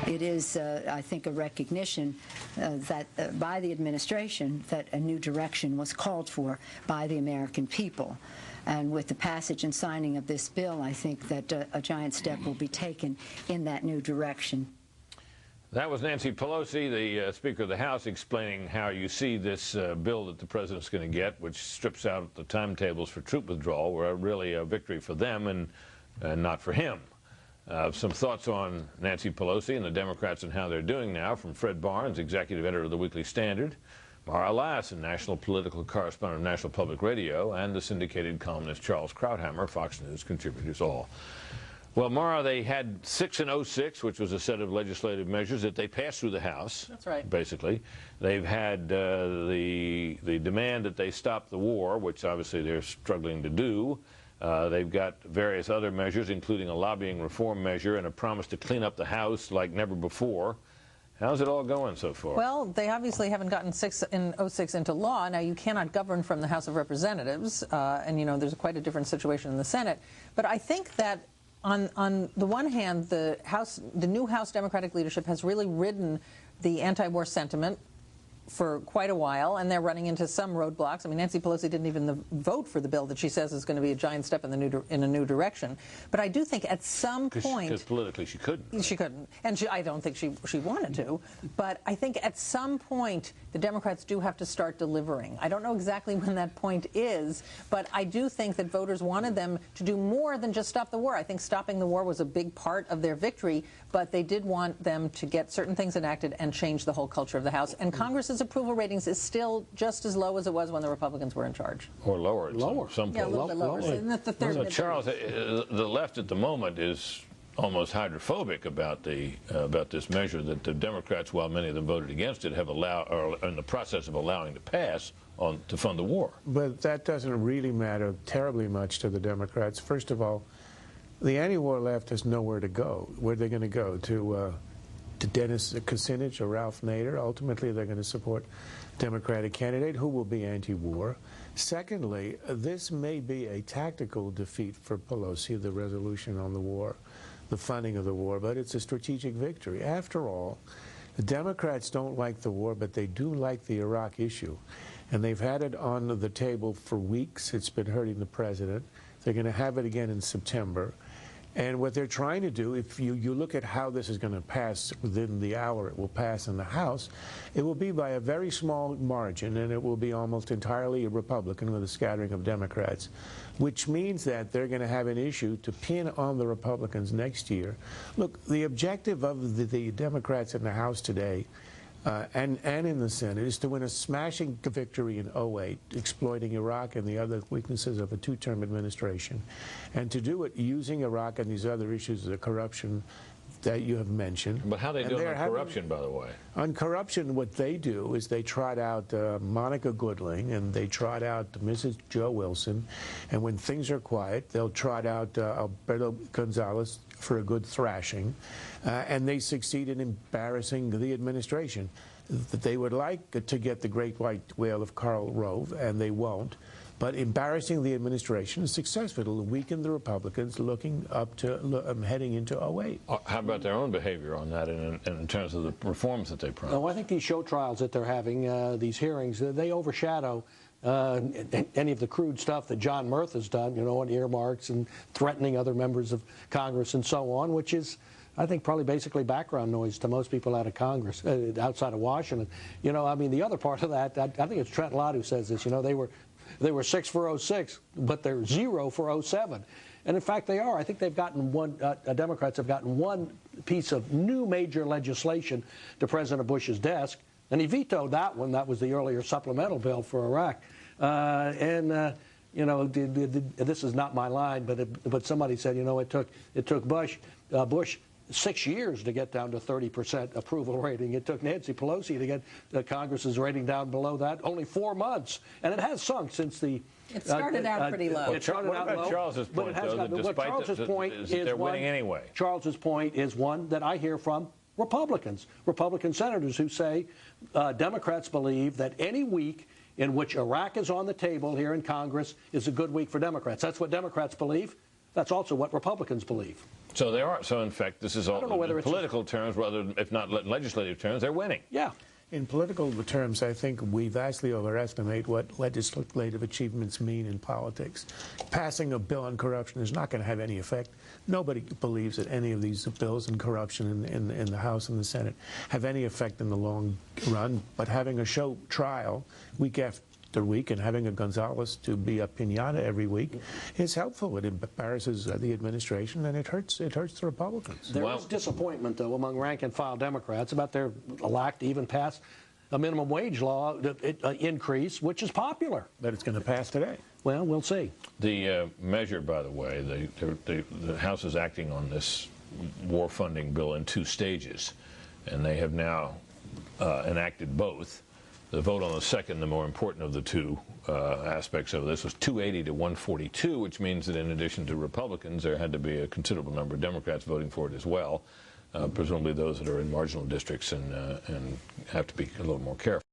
it is, I think, a recognition that by the administration that a new direction was called for by the American people. And with the passage and signing of this bill, I think that a giant step will be taken in that new direction. That was Nancy Pelosi, the Speaker of the House, explaining how you see this bill that the President's going to get, which strips out the timetables for troop withdrawal, were really a victory for them and not for him. Some thoughts on Nancy Pelosi and the Democrats and how they're doing now from Fred Barnes, executive editor of the Weekly Standard, Mara Lass, national political correspondent of National Public Radio, and the syndicated columnist Charles Krauthammer, Fox News contributors all. Well, Mara, they had 6 in 06, which was a set of legislative measures that they passed through the House. That's right. Basically. They've had the demand that they stop the war, which obviously they're struggling to do. They've got various other measures, including a lobbying reform measure and a promise to clean up the House like never before. How's it all going so far? Well, they obviously haven't gotten 6 in 06 into law. Now, you cannot govern from the House of Representatives, and, you know, there's quite a different situation in the Senate. But I think that on the one hand, the new House Democratic leadership has really ridden the anti-war sentiment for quite a while, and they're running into some roadblocks. I mean, Nancy Pelosi didn't even vote for the bill that she says is going to be a giant step in a new direction. But I do think at some point, because politically she couldn't. She couldn't, and I don't think she wanted to. But I think at some point the Democrats do have to start delivering. I don't know exactly when that point is, but I do think that voters wanted them to do more than just stop the war. I think stopping the war was a big part of their victory, but they did want them to get certain things enacted and change the whole culture of the House. And Congress's approval ratings is still just as low as it was when the Republicans were in charge. Or lower. Some yeah, a little bit lower. So the third so Charles, the left at the moment is almost hydrophobic about this measure that the Democrats, while many of them voted against it, have allowed, or are in the process of allowing to pass to fund the war. But that doesn't really matter terribly much to the Democrats. First of all, the anti-war left has nowhere to go. Where are they going to go? To Dennis Kucinich or Ralph Nader? Ultimately, they're going to support a Democratic candidate who will be anti-war. Secondly, this may be a tactical defeat for Pelosi, the resolution on the war, the funding of the war, but it's a strategic victory. After all, the Democrats don't like the war, but they do like the Iraq issue. And they've had it on the table for weeks. It's been hurting the president. They're going to have it again in September. And what they're trying to do, if you look at how this is going to pass within the hour it will pass in the House, it will be by a very small margin, and it will be almost entirely a Republican with a scattering of Democrats, which means that they're going to have an issue to pin on the Republicans next year. Look, the objective of the Democrats in the House today and in the Senate is to win a smashing victory in 08, exploiting Iraq and the other weaknesses of a two-term administration, and to do it using Iraq and these other issues of the corruption that you have mentioned. But how are they doing on corruption, by the way? On corruption, what they do is they trot out Monica Goodling, and they trot out Mrs. Joe Wilson, and when things are quiet, they'll trot out Alberto Gonzalez for a good thrashing, and they succeed in embarrassing the administration. They would like to get the great white whale of Karl Rove, and they won't. But embarrassing the administration is successful. It'll weaken the Republicans looking up to heading into 08. How about their own behavior on that in terms of the reforms that they promised? No, I think these show trials that they're having, these hearings, they overshadow any of the crude stuff that John Murth has done, you know, on earmarks and threatening other members of Congress and so on, which is, I think, probably basically background noise to most people out of Congress, outside of Washington. You know, I mean, the other part of that, I think it's Trent Lott who says this, you know, they were 6 for 06, but they're 0 for 07. And in fact, they are. I think they've gotten Democrats have gotten one piece of new major legislation to President Bush's desk, and he vetoed that one. That was the earlier supplemental bill for Iraq. You know, this is not my line, but somebody said, you know, it took Bush 6 years to get down to 30% approval rating. It took Nancy Pelosi to get Congress's rating down below that only 4 months, and it has sunk since the. It started out pretty low. It started out low. Charles's point, they're winning anyway. Charles's point is one that I hear from Republican senators who say Democrats believe that any week in which Iraq is on the table here in Congress is a good week for Democrats. That's what Democrats believe. That's also what Republicans believe. So they are. So in fact, this is all don't know whether in it's political terms, rather if not legislative terms, they're winning. Yeah. In political terms, I think we vastly overestimate what legislative achievements mean in politics. Passing a bill on corruption is not going to have any effect. Nobody believes that any of these bills on corruption in the House and the Senate have any effect in the long run. But having a show trial week after week and having a Gonzalez to be a piñata every week is helpful. It embarrasses the administration and it hurts the Republicans. There is disappointment, though, among rank-and-file Democrats about their lack to even pass a minimum wage law increase, which is popular. But it's going to pass today. Well, we'll see. The measure, by the way, the House is acting on this war funding bill in 2 stages, and they have now enacted both. The vote on the second, the more important of the 2 aspects of this, was 280 to 142, which means that in addition to Republicans, there had to be a considerable number of Democrats voting for it as well, presumably those that are in marginal districts and have to be a little more careful.